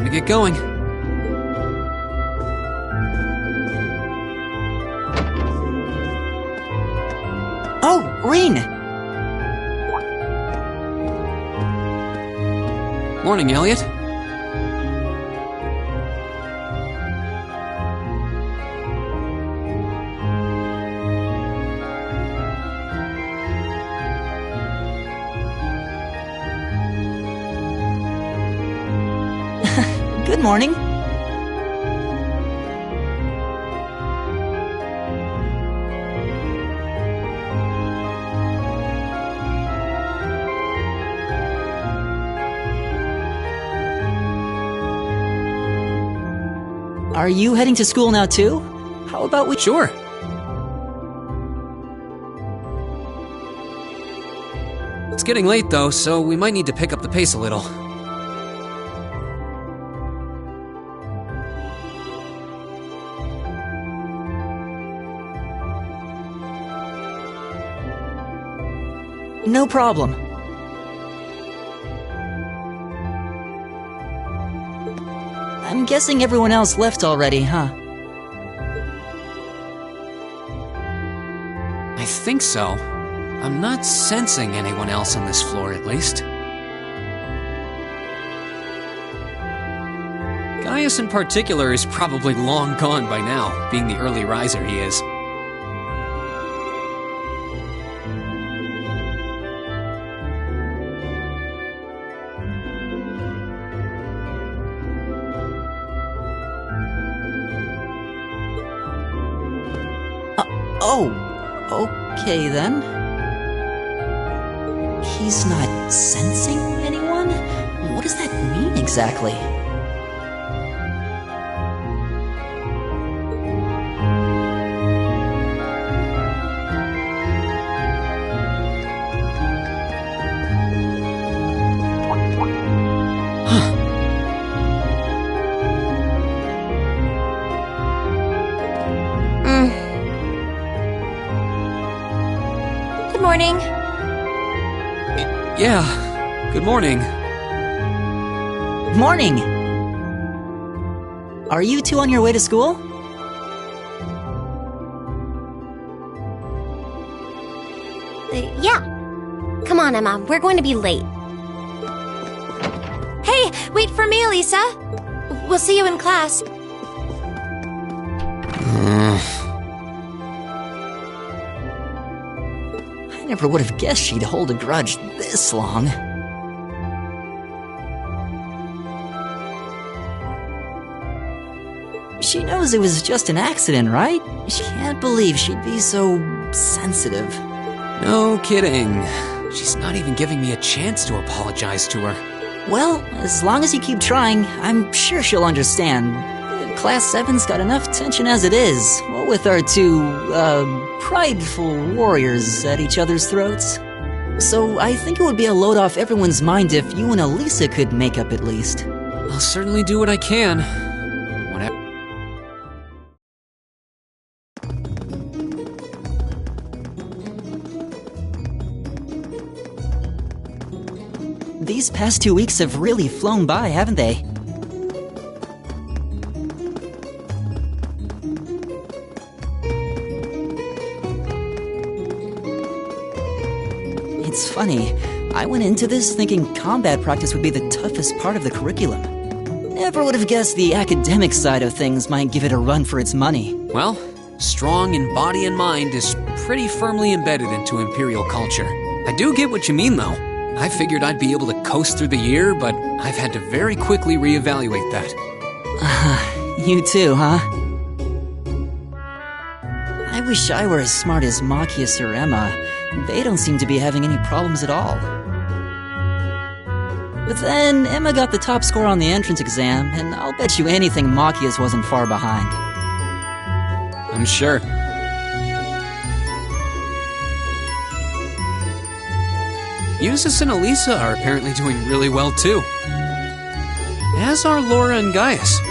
time to get going. Oh, Reen! Morning, Elliot. Good morning. Are you heading to school now too? How about we— Sure. It's getting late though, so we might need to pick up the pace a little. No problem. I'm guessing everyone else left already, huh? I think so. I'm not sensing anyone else on this floor, at least. Gaius in particular is probably long gone by now, being the early riser he is. Oh, okay then. He's not sensing anyone? What does that mean exactly? Good morning. Yeah, good morning. Morning! Are you two on your way to school? Yeah. Come on, Emma. We're going to be late. Hey, wait for me, Elisa. We'll see you in class. I never would have guessed she'd hold a grudge this long. She knows it was just an accident, right? She can't believe she'd be so sensitive. No kidding. She's not even giving me a chance to apologize to her. Well, as long as you keep trying, I'm sure she'll understand. Class 7's got enough tension as it is, what with our two, prideful warriors at each other's throats. So I think it would be a load off everyone's mind if you and Elisa could make up at least. I'll certainly do what I can. Whatever. These past 2 weeks have really flown by, haven't they? It's funny, I went into this thinking combat practice would be the toughest part of the curriculum. Never would have guessed the academic side of things might give it a run for its money. Well, strong in body and mind is pretty firmly embedded into Imperial culture. I do get what you mean, though. I figured I'd be able to coast through the year, but I've had to very quickly reevaluate that. You too, huh? I wish I were as smart as Machias or Emma. They don't seem to be having any problems at all. But then, Emma got the top score on the entrance exam, and I'll bet you anything Machias wasn't far behind. I'm sure. Eustace and Elisa are apparently doing really well too. As are Laura and Gaius.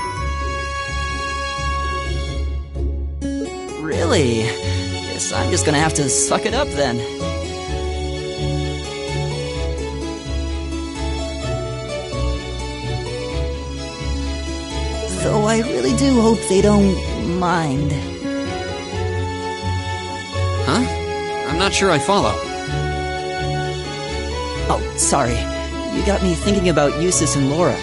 Really? Guess I'm just gonna have to suck it up then. Though I really do hope they don't mind. Huh? I'm not sure I follow. Oh, sorry. You got me thinking about Eustace and Laura.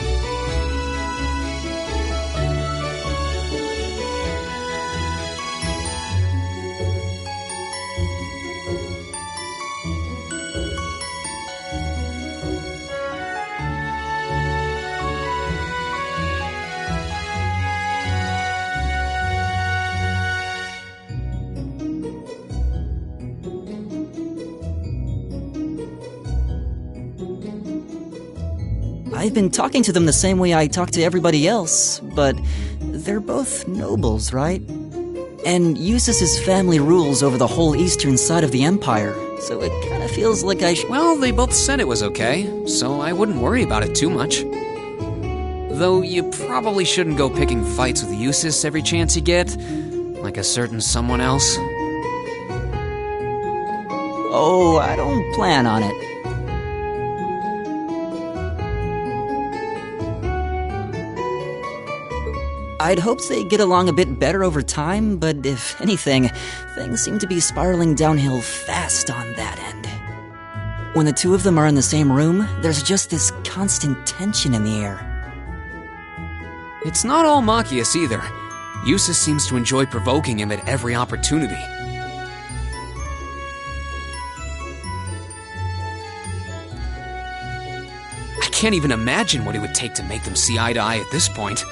I've been talking to them the same way I talk to everybody else, but they're both nobles, right? And Eustace's family rules over the whole eastern side of the empire, so it kind of feels like I should... Well, they both said it was okay, so I wouldn't worry about it too much. Though you probably shouldn't go picking fights with Eustace every chance you get, like a certain someone else. Oh, I don't plan on it. I'd hoped they'd get along a bit better over time, but if anything, things seem to be spiraling downhill fast on that end. When the two of them are in the same room, there's just this constant tension in the air. It's not all Machias either. Eustace seems to enjoy provoking him at every opportunity. I can't even imagine what it would take to make them see eye to eye at this point.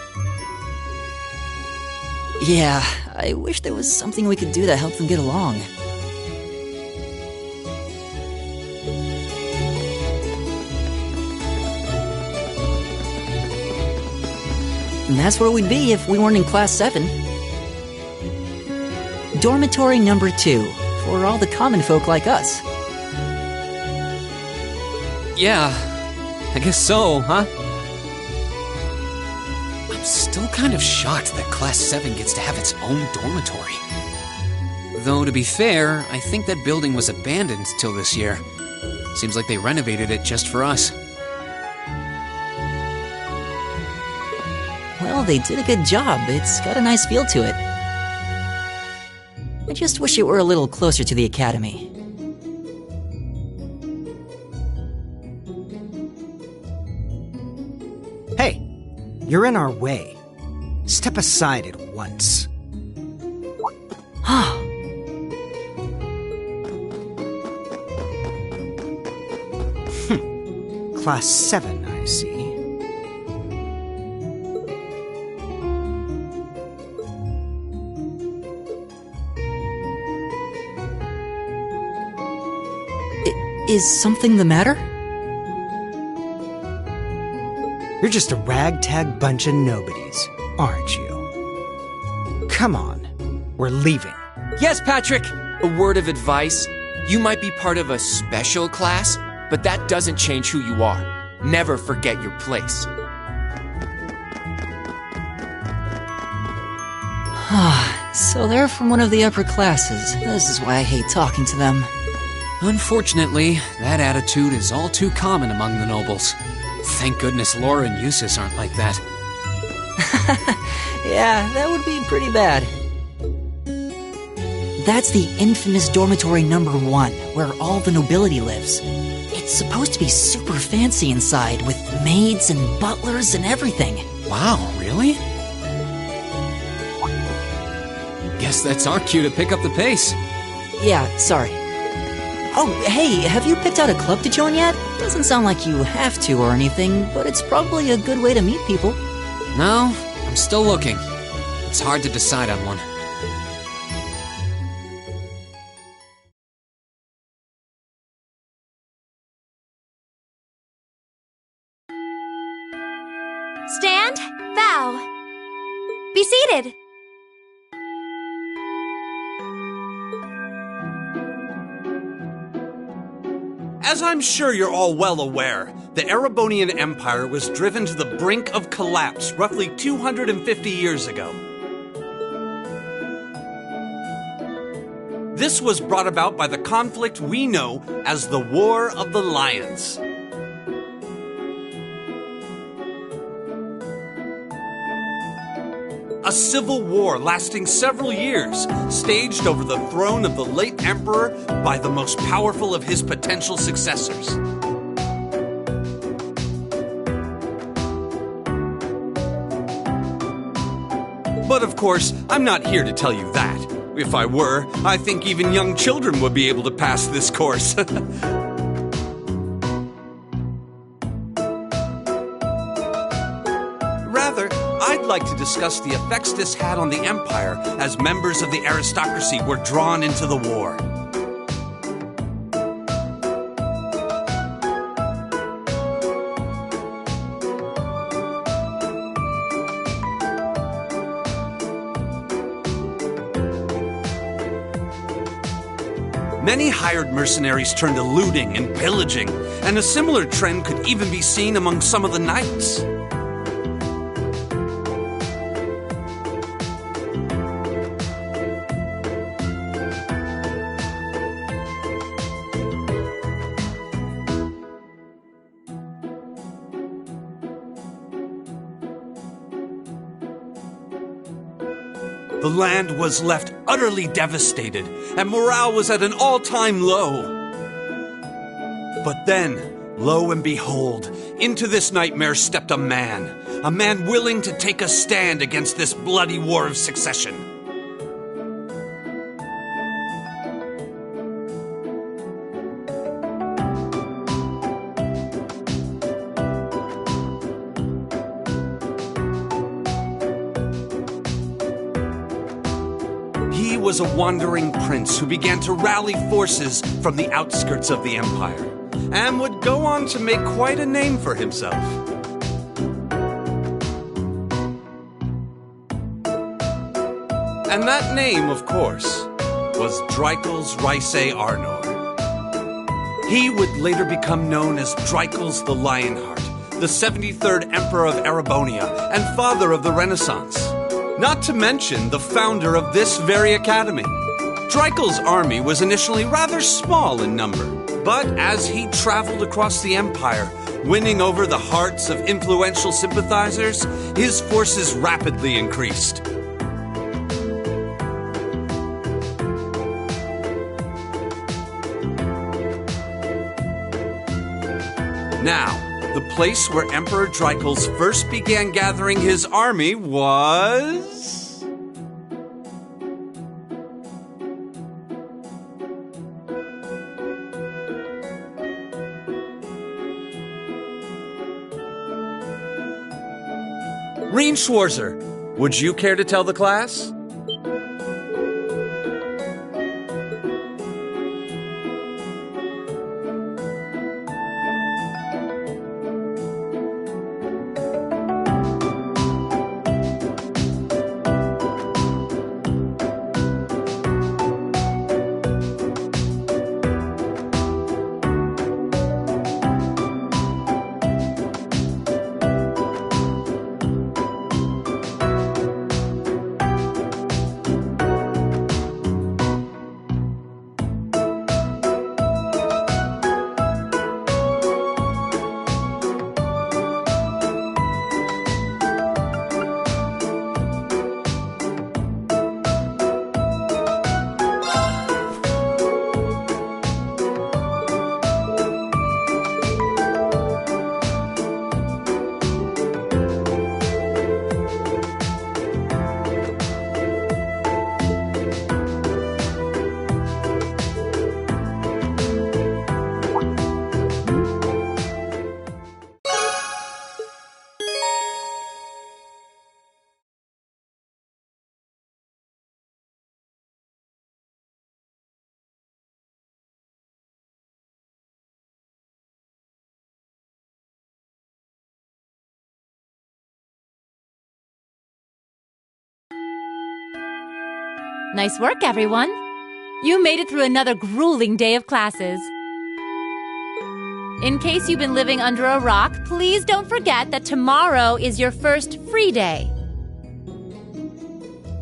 Yeah, I wish there was something we could do to help them get along. And that's where we'd be if we weren't in Class 7. Dormitory number 2, for all the common folk like us. Yeah, I guess so, huh? I'm still kind of shocked that Class 7 gets to have its own dormitory. Though, to be fair, I think that building was abandoned till this year. Seems like they renovated it just for us. Well, they did a good job. It's got a nice feel to it. I just wish it were a little closer to the academy. Hey, you're in our way. Step aside at once. Class 7, I see. Is something the matter? You're just a ragtag bunch of nobodies, aren't you? Come on, we're leaving. Yes, Patrick! A word of advice. You might be part of a special class, but that doesn't change who you are. Never forget your place. So they're from one of the upper classes. This is why I hate talking to them. Unfortunately, that attitude is all too common among the nobles. Thank goodness Laura and Eustace aren't like that. Yeah, that would be pretty bad. That's the infamous dormitory number 1, where all the nobility lives. It's supposed to be super fancy inside, with maids and butlers and everything. Wow, really? Guess that's our cue to pick up the pace. Yeah, sorry. Oh, hey, have you picked out a club to join yet? Doesn't sound like you have to or anything, but it's probably a good way to meet people. No, I'm still looking. It's hard to decide on one. Stand, bow. Be seated. As I'm sure you're all well aware, the Erebonian Empire was driven to the brink of collapse roughly 250 years ago. This was brought about by the conflict we know as the War of the Lions. civil war lasting several years, staged over the throne of the late emperor by the most powerful of his potential successors. But of course, I'm not here to tell you that. If I were, I think even young children would be able to pass this course. Rather, I'd like to discuss the effects this had on the Empire as members of the aristocracy were drawn into the war. Many hired mercenaries turned to looting and pillaging, and a similar trend could even be seen among some of the knights. The land was left utterly devastated, and morale was at an all-time low. But then, lo and behold, into this nightmare stepped a man willing to take a stand against this bloody war of succession. He was a wandering prince who began to rally forces from the outskirts of the empire, and would go on to make quite a name for himself. And that name, of course, was Dreikels Rhysei Arnor. He would later become known as Dreikels the Lionheart, the 73rd Emperor of Erebonia and father of the Renaissance. Not to mention the founder of this very academy. Dreikels' army was initially rather small in number, but as he traveled across the empire, winning over the hearts of influential sympathizers, his forces rapidly increased. Now, the place where Emperor Dreikels first began gathering his army was... Reen Schwarzer, would you care to tell the class? Nice work, everyone. You made it through another grueling day of classes. In case you've been living under a rock, please don't forget that tomorrow is your first free day.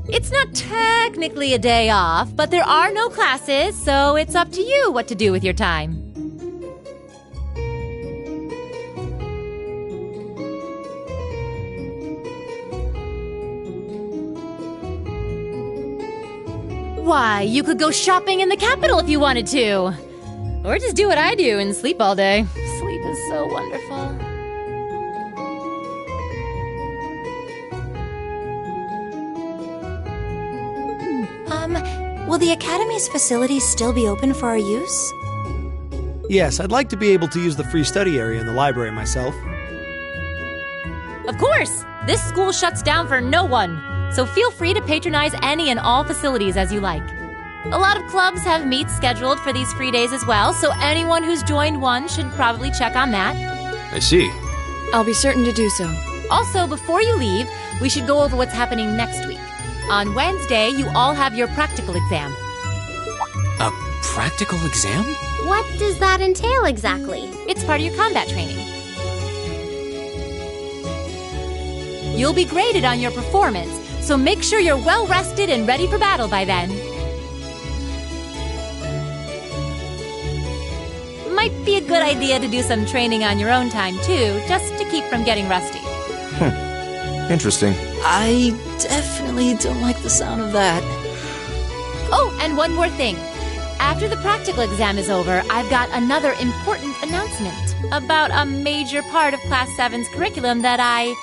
It's not technically a day off, but there are no classes, so it's up to you what to do with your time. Why, you could go shopping in the capital if you wanted to. Or just do what I do and sleep all day. Sleep is so wonderful. Will the Academy's facilities still be open for our use? Yes, I'd like to be able to use the free study area in the library myself. Of course! This school shuts down for no one, so feel free to patronize any and all facilities as you like. A lot of clubs have meets scheduled for these free days as well, so anyone who's joined one should probably check on that. I see. I'll be certain to do so. Also, before you leave, we should go over what's happening next week. On Wednesday, you all have your practical exam. A practical exam? What does that entail exactly? It's part of your combat training. You'll be graded on your performance, so make sure you're well rested and ready for battle by then. Might be a good idea to do some training on your own time, too, just to keep from getting rusty. Interesting. I definitely don't like the sound of that. Oh, and one more thing. After the practical exam is over, I've got another important announcement about a major part of Class 7's curriculum that I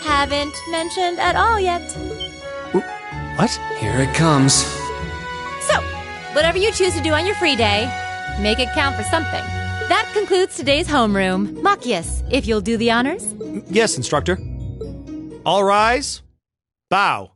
haven't mentioned at all yet. What? Here it comes. So, whatever you choose to do on your free day, make it count for something. That concludes today's homeroom. Machias, if you'll do the honors. Yes, instructor. All rise. Bow.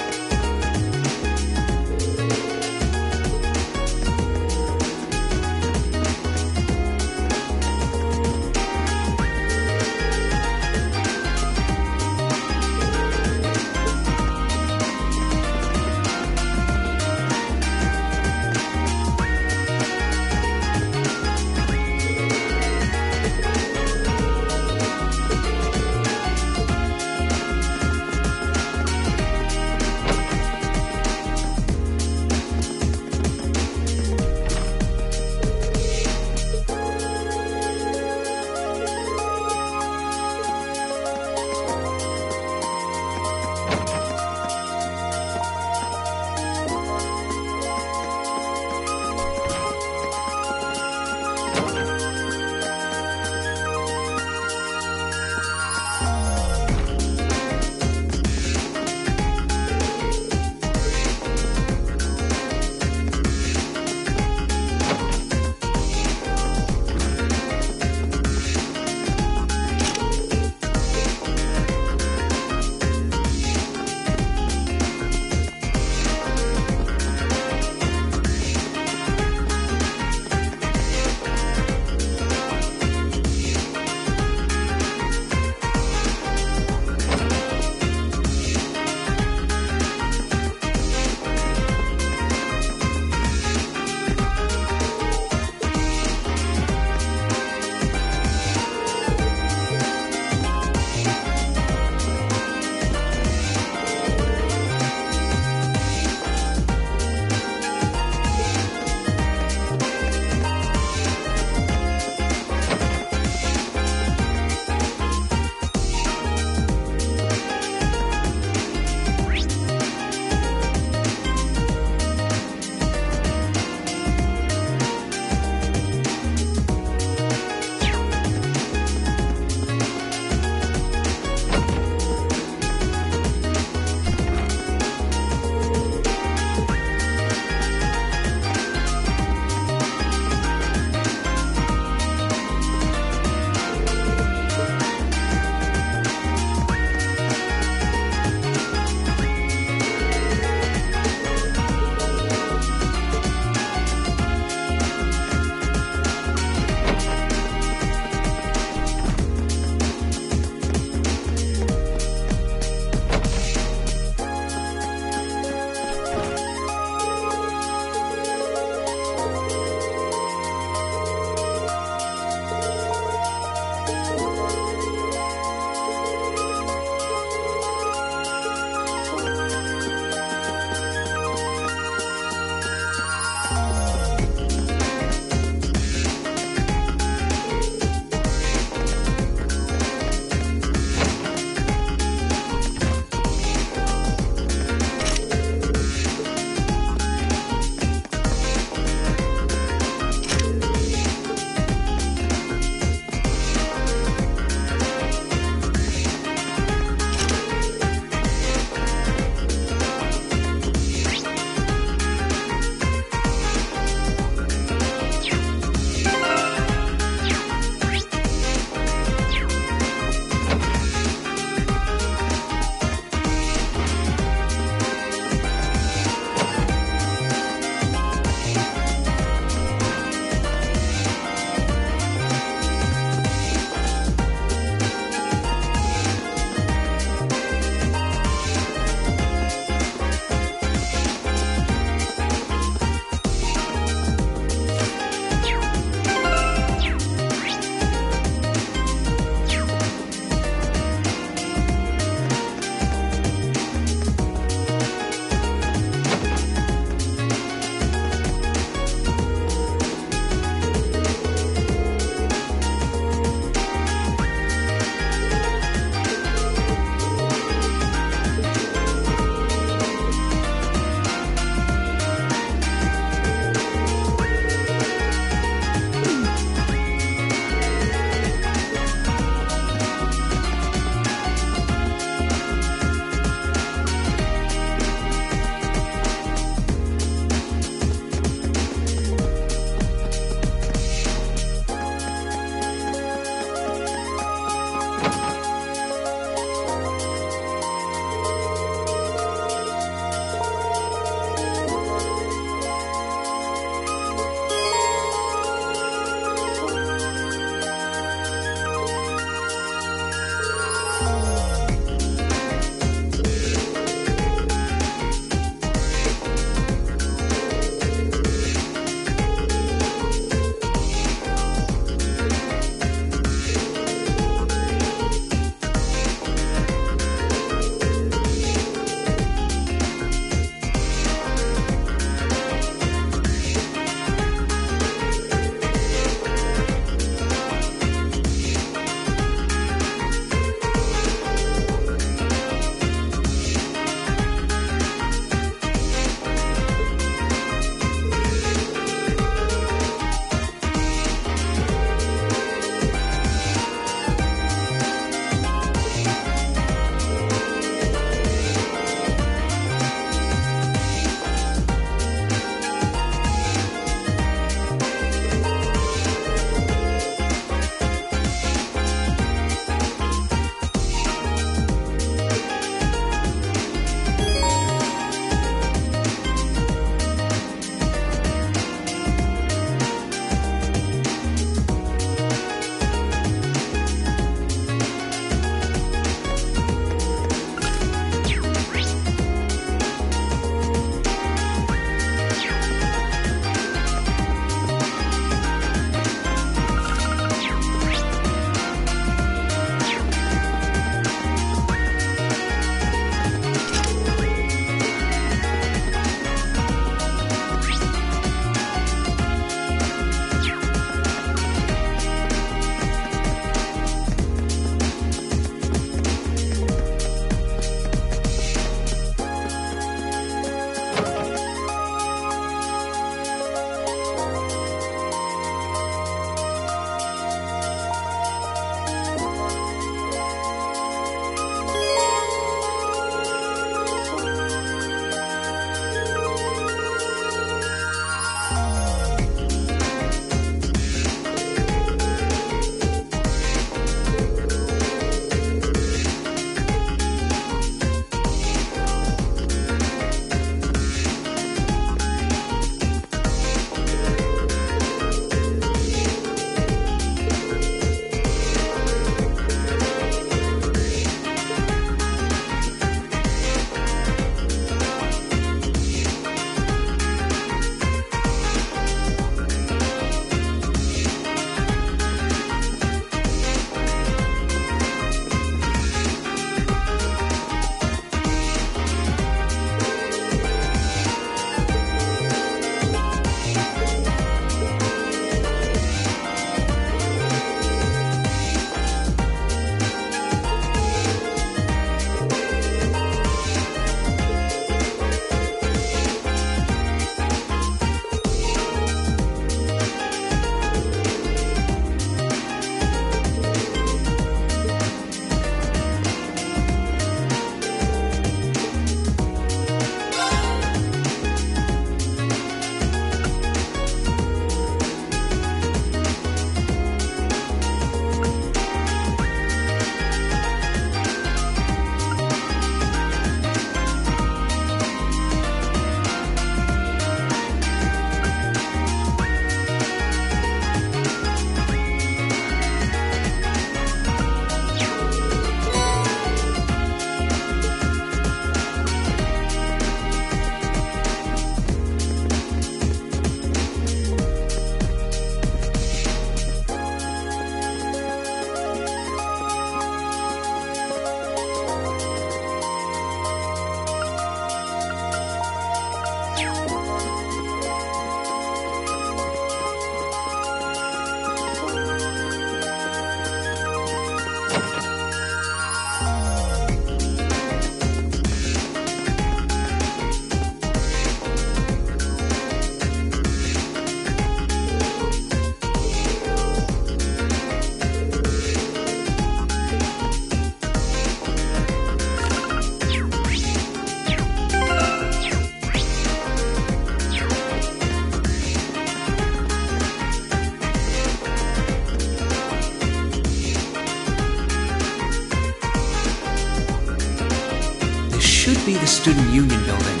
must be the Student Union building.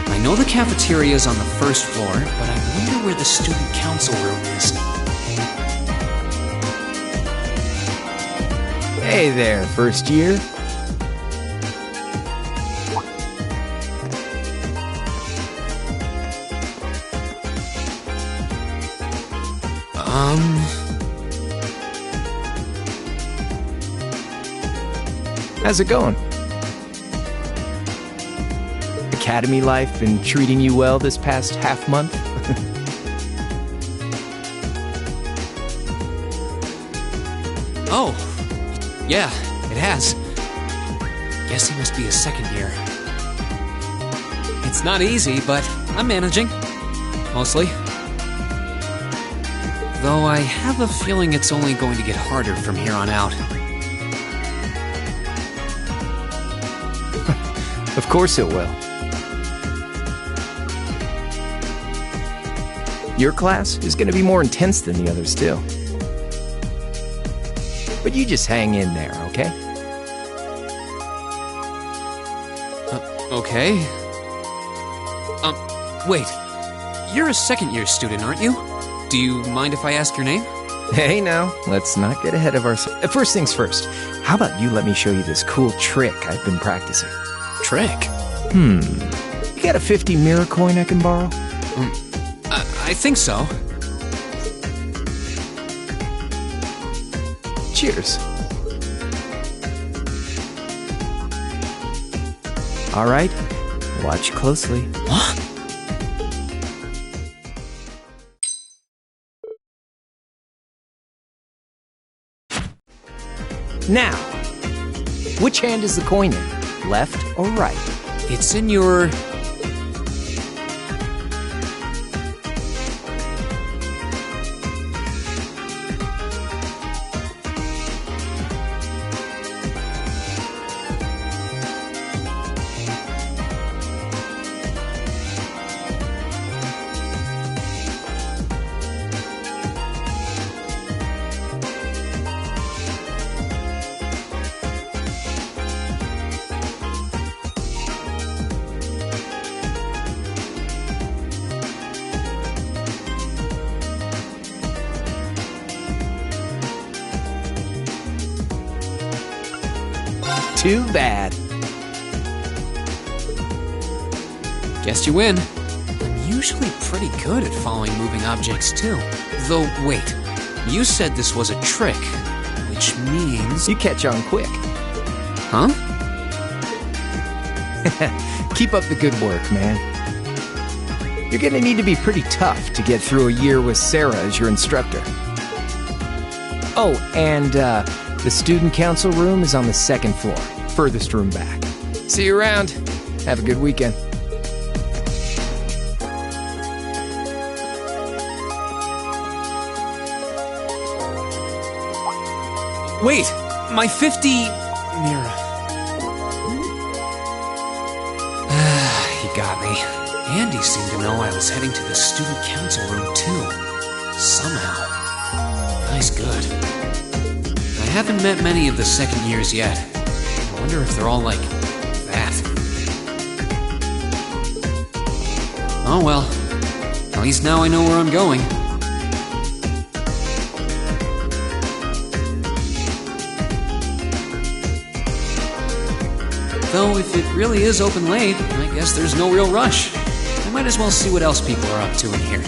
I know the cafeteria is on the first floor, but I wonder where the student council room is. Hey there, first year. How's it going? Academy life been treating you well this past half month? Oh, yeah, it has. Guess he must be a second year. It's not easy, but I'm managing. Mostly. Though I have a feeling it's only going to get harder from here on out. Of course it will. Your class is going to be more intense than the others, too. But you just hang in there, okay? Okay. Wait. You're a second-year student, aren't you? Do you mind if I ask your name? Hey, now, let's not get ahead of ourselves. First things first, how about you let me show you this cool trick I've been practicing? Trick? You got a 50 mirror coin I can borrow? I think so. Cheers. All right, watch closely. What? Now, which hand is the coin in? Left or right? It's in your... Too bad. Guess you win. I'm usually pretty good at following moving objects, too. Though, wait. You said this was a trick, which means... You catch on quick. Huh? Keep up the good work, man. You're gonna need to be pretty tough to get through a year with Sarah as your instructor. Oh, and, the student council room is on the second floor, furthest room back. See you around. Have a good weekend. Wait! My 50... mirror. He got me. Andy seemed to know I was heading to the student council room, too. Somehow. Nice good. I haven't met many of the second years yet. I wonder if they're all like that. Oh well. At least now I know where I'm going. Though if it really is open late, I guess there's no real rush. I might as well see what else people are up to in here.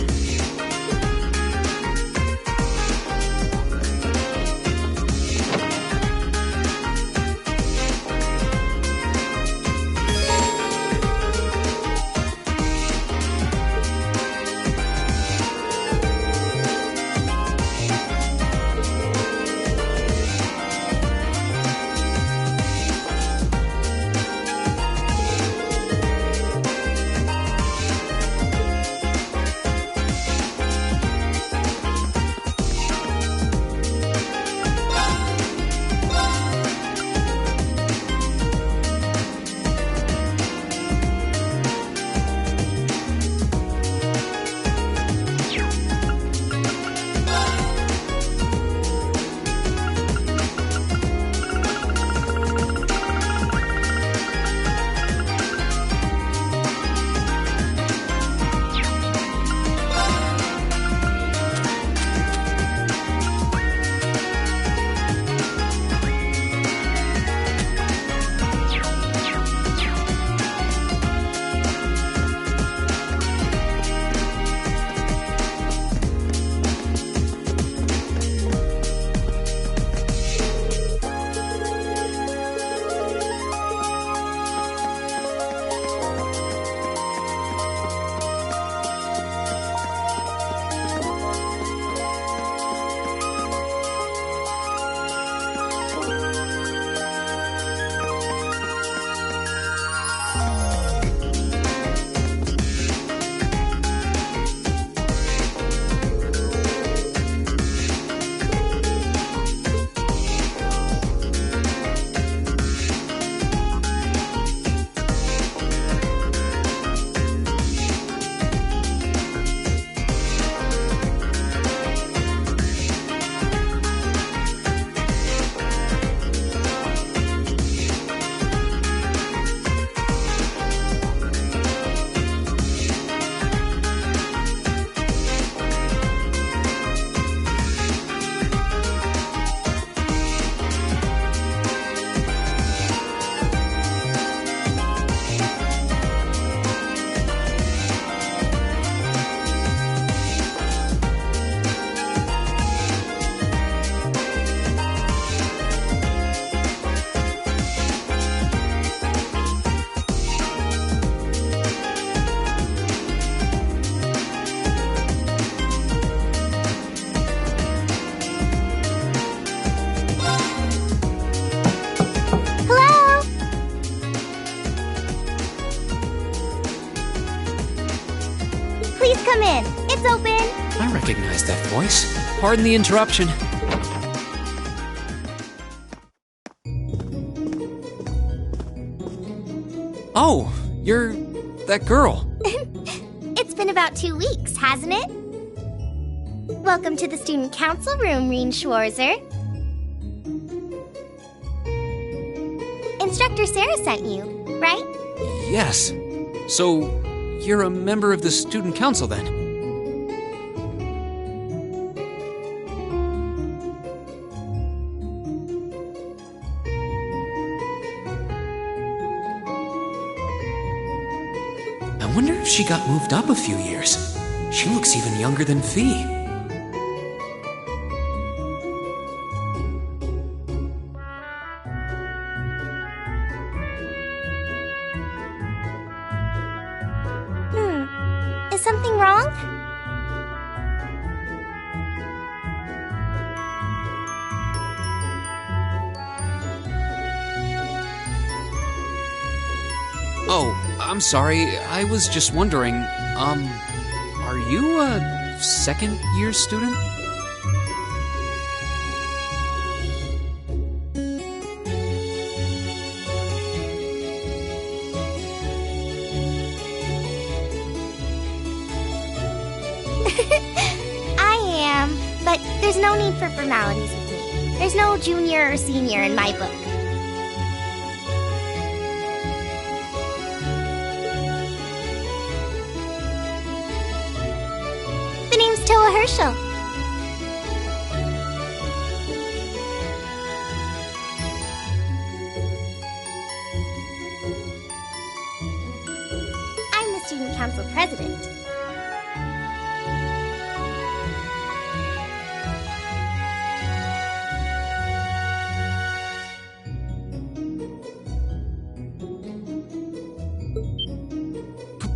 Please come in. It's open. I recognize that voice. Pardon the interruption. Oh, you're that girl. It's been about 2 weeks, hasn't it? Welcome to the student council room, Reen Schwarzer. Instructor Sarah sent you, right? Yes. So, you're a member of the student council then? I wonder if she got moved up a few years. She looks even younger than Fee. Is something wrong? Oh, I'm sorry. I was just wondering, are you a second-year student? I am, but there's no need for formalities with me. There's no junior or senior in my book. The name's Toa Herschel. I'm the student council president.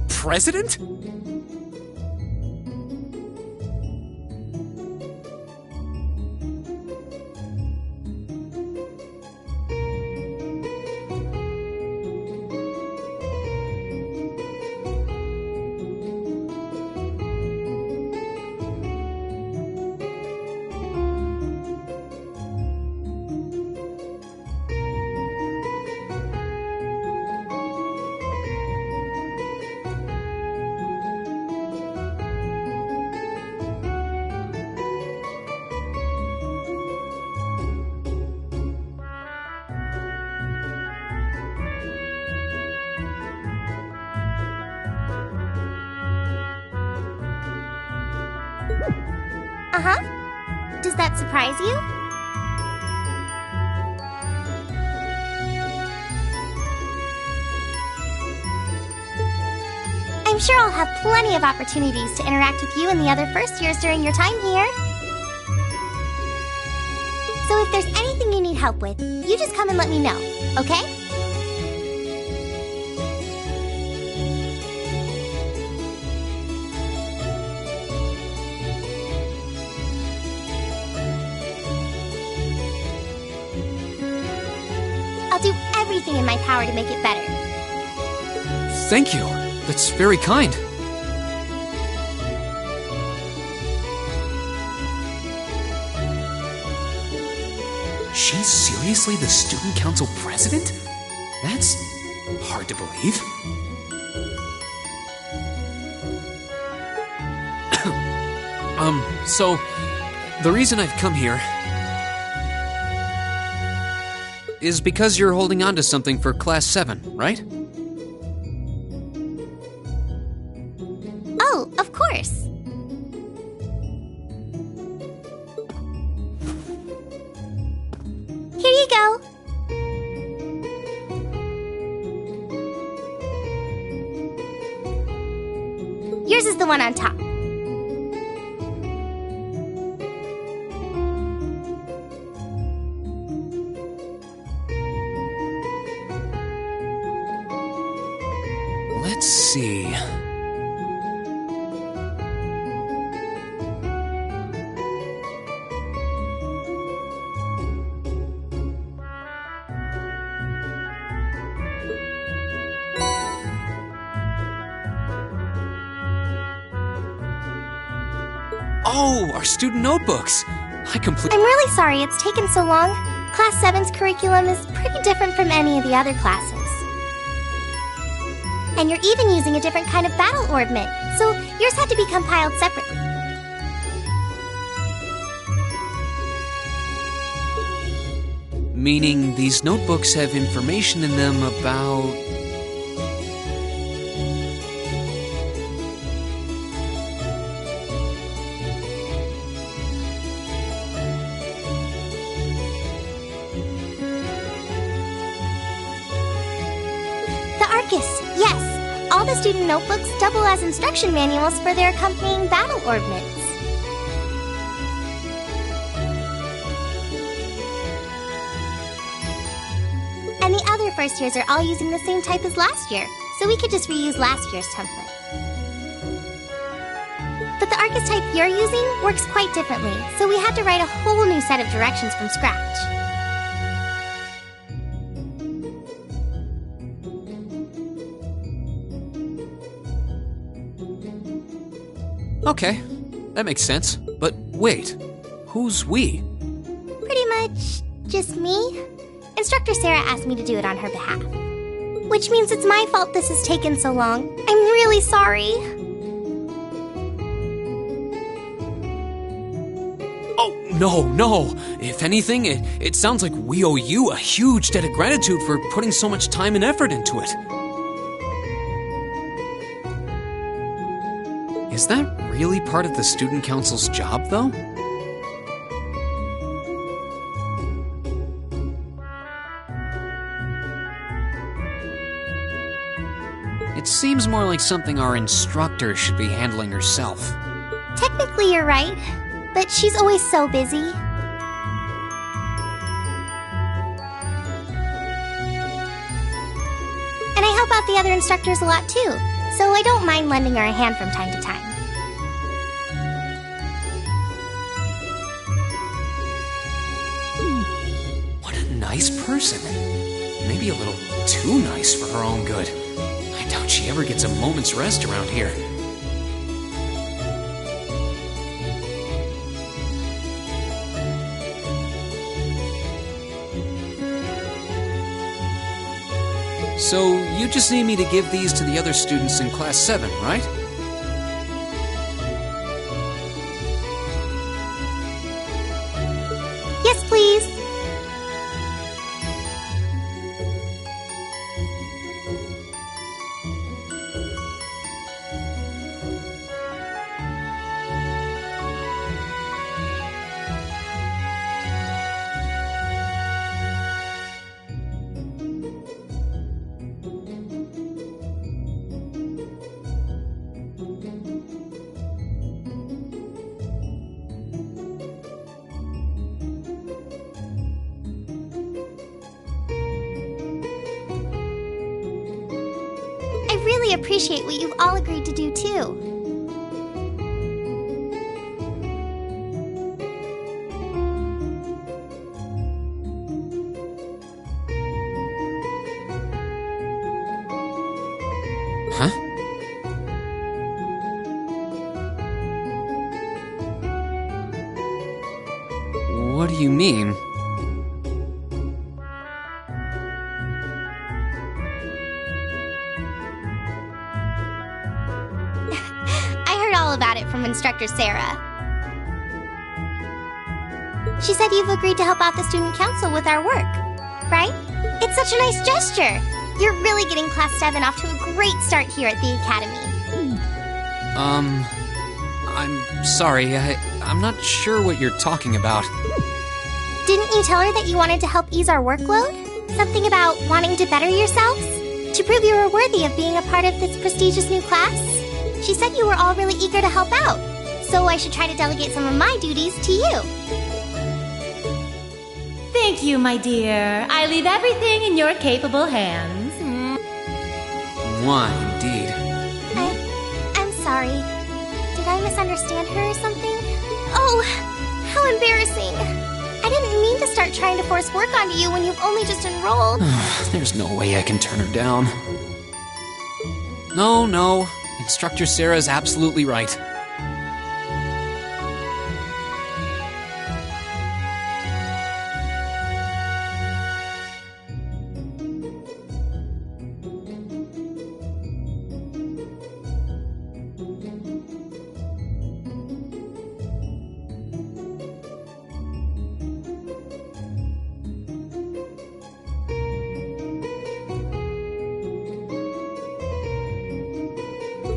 President? Uh-huh. Does that surprise you? I'm sure I'll have plenty of opportunities to interact with you and the other first years during your time here. So if there's anything you need help with, you just come and let me know, okay? I'll do everything in my power to make it better. Thank you. That's very kind. She's seriously the student council president? That's hard to believe. So, the reason I've come here is because you're holding on to something for Class 7, right? Oh, of course. Here you go. Yours is the one on top. Let's see. Oh, our student notebooks. I'm really sorry it's taken so long. Class 7's curriculum is pretty different from any of the other classes. And you're even using a different kind of battle orbment, so yours had to be compiled separately. Meaning these notebooks have information in them about... Yes, all the student notebooks double as instruction manuals for their accompanying battle orbments. And the other first years are all using the same type as last year, so we could just reuse last year's template. But the Arcus type you're using works quite differently, so we had to write a whole new set of directions from scratch. Okay, that makes sense. But wait, who's we? Pretty much just me. Instructor Sarah asked me to do it on her behalf. Which means it's my fault this has taken so long. I'm really sorry. Oh, no. If anything, it sounds like we owe you a huge debt of gratitude for putting so much time and effort into it. Is that really part of the student council's job, though? It seems more like something our instructor should be handling herself. Technically, you're right, but she's always so busy. And I help out the other instructors a lot too, so I don't mind lending her a hand from time to time. What a nice person. Maybe a little too nice for her own good. I doubt she ever gets a moment's rest around here. So, you just need me to give these to the other students in Class 7, right? Yes, please. I really appreciate what you've all agreed to do too. Huh? What do you mean? About it from Instructor Sarah. She said you've agreed to help out the student council with our work, right? It's such a nice gesture. You're really getting Class 7 off to a great start here at the Academy. I'm sorry, I'm not sure what you're talking about. Didn't you tell her that you wanted to help ease our workload? Something about wanting to better yourselves? To prove you were worthy of being a part of this prestigious new class? She said you were all really eager to help out, so I should try to delegate some of my duties to you. Thank you, my dear. I leave everything in your capable hands. Why, indeed. I'm sorry. Did I misunderstand her or something? Oh, how embarrassing. I didn't mean to start trying to force work onto you when you've only just enrolled. There's no way I can turn her down. No. Instructor Sarah's absolutely right.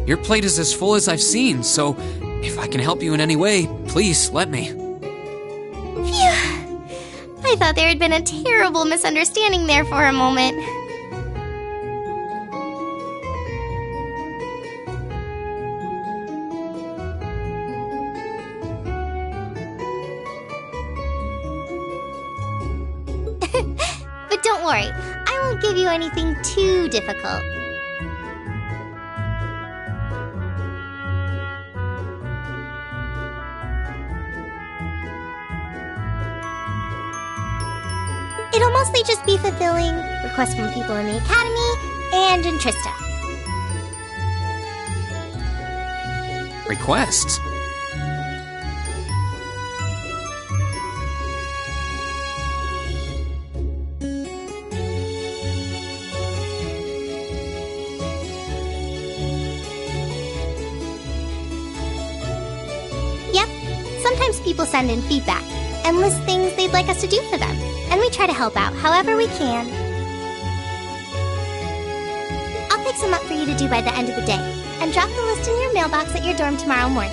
Your plate is as full as I've seen, so if I can help you in any way, please let me. Phew. I thought there had been a terrible misunderstanding there for a moment. But don't worry, I won't give you anything too difficult. It'll mostly just be fulfilling requests from people in the Academy and in Trista. Requests? Yep, sometimes people send in feedback and list things they'd like us to do for them, and we try to help out however we can. I'll pick some up for you to do by the end of the day, and drop the list in your mailbox at your dorm tomorrow morning.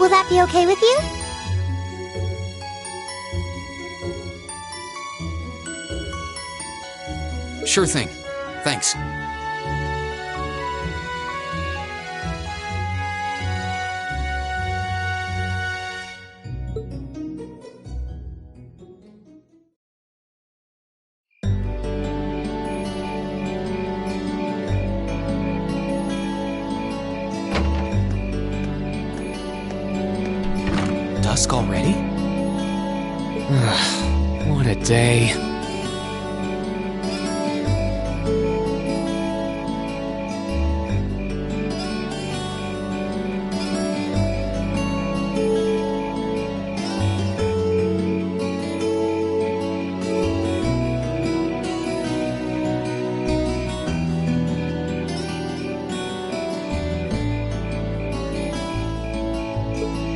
Will that be okay with you? Sure thing. Thanks. Dusk already? What a day.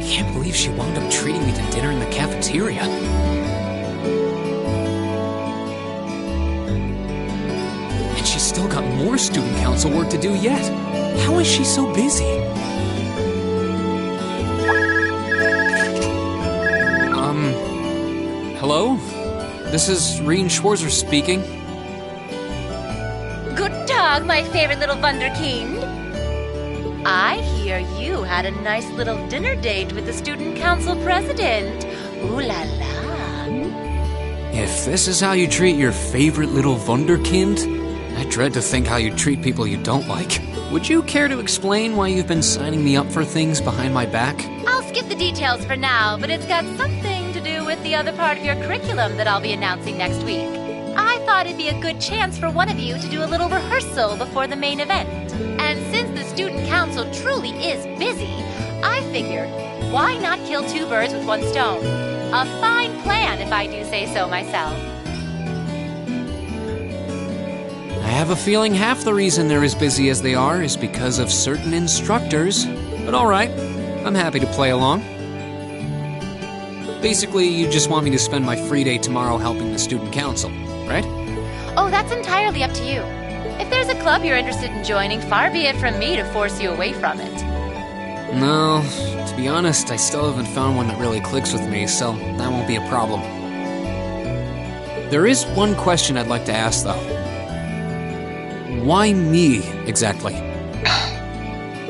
Can't believe she wound up treating me to dinner in the cafeteria. And she's still got more student council work to do yet. How is she so busy? Hello? This is Reen Schwarzer speaking. Guten Tag, my favorite little Wunderkind. I hear you had a nice little dinner date with the student council president. Ooh la la. If this is how you treat your favorite little Wunderkind, I dread to think how you treat people you don't like. Would you care to explain why you've been signing me up for things behind my back? I'll skip the details for now, but it's got something to do with the other part of your curriculum that I'll be announcing next week. I thought it'd be a good chance for one of you to do a little rehearsal before the main event. And since the student council truly is busy, I figured, why not kill two birds with one stone? A fine plan, if I do say so myself. I have a feeling half the reason they're as busy as they are is because of certain instructors. But alright, I'm happy to play along. Basically, you just want me to spend my free day tomorrow helping the student council, right? Oh, that's entirely up to you. If there's a club you're interested in joining, far be it from me to force you away from it. No, to be honest, I still haven't found one that really clicks with me, so that won't be a problem. There is one question I'd like to ask, though. Why me, exactly?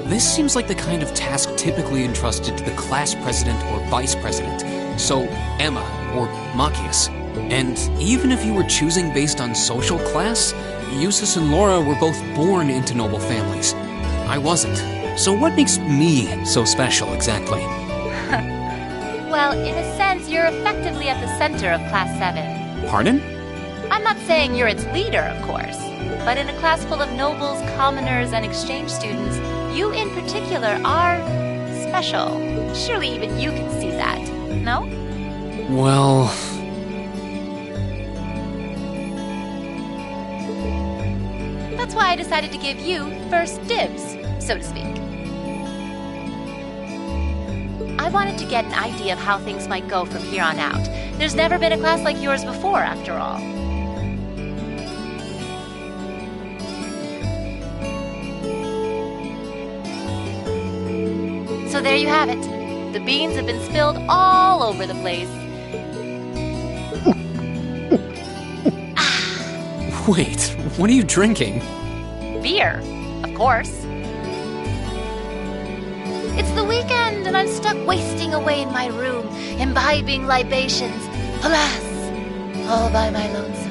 This seems like the kind of task typically entrusted to the class president or vice president, so Emma or Machias. And even if you were choosing based on social class, Eustace and Laura were both born into noble families. I wasn't. So what makes me so special, exactly? Well, in a sense, you're effectively at the center of Class 7. Pardon? I'm not saying you're its leader, of course. But in a class full of nobles, commoners, and exchange students, you in particular are special. Surely even you can see that, no? Well... That's why I decided to give you first dibs, so to speak. I wanted to get an idea of how things might go from here on out. There's never been a class like yours before, after all. So there you have it. The beans have been spilled all over the place. Wait, what are you drinking? Beer, of course. It's the weekend and I'm stuck wasting away in my room, imbibing libations. Alas, all by my lonesome.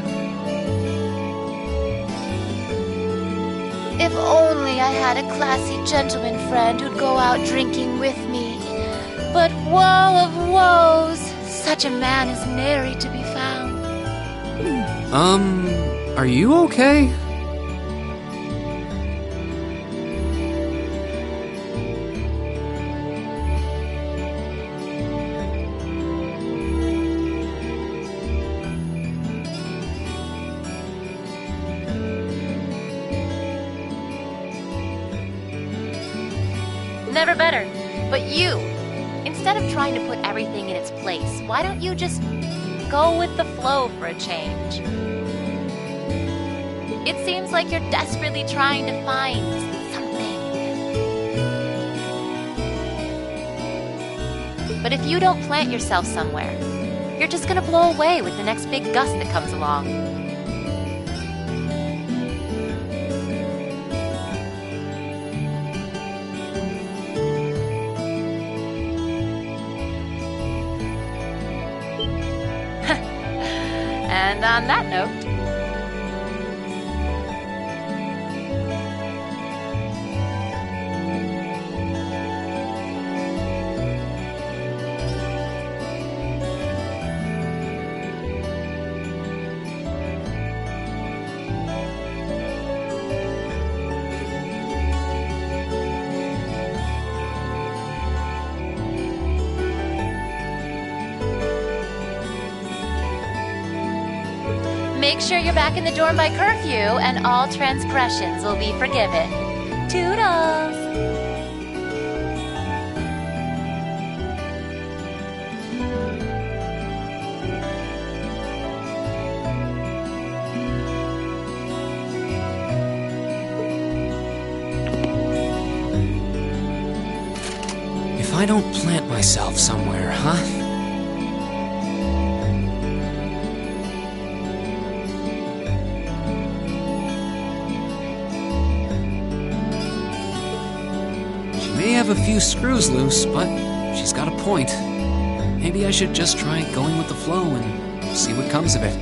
If only I had a classy gentleman friend who'd go out drinking with me. But woe of woes, such a man is nary to be found. Are you okay? Never better. But you, instead of trying to put everything in its place, why don't you just go with the flow for a change? It seems like you're desperately trying to find something. But if you don't plant yourself somewhere, you're just gonna blow away with the next big gust that comes along. And on that note, make sure you're back in the dorm by curfew, and all transgressions will be forgiven. Toodles! If I don't plant myself somewhere, huh? May have a few screws loose, but she's got a point. Maybe I should just try going with the flow and see what comes of it.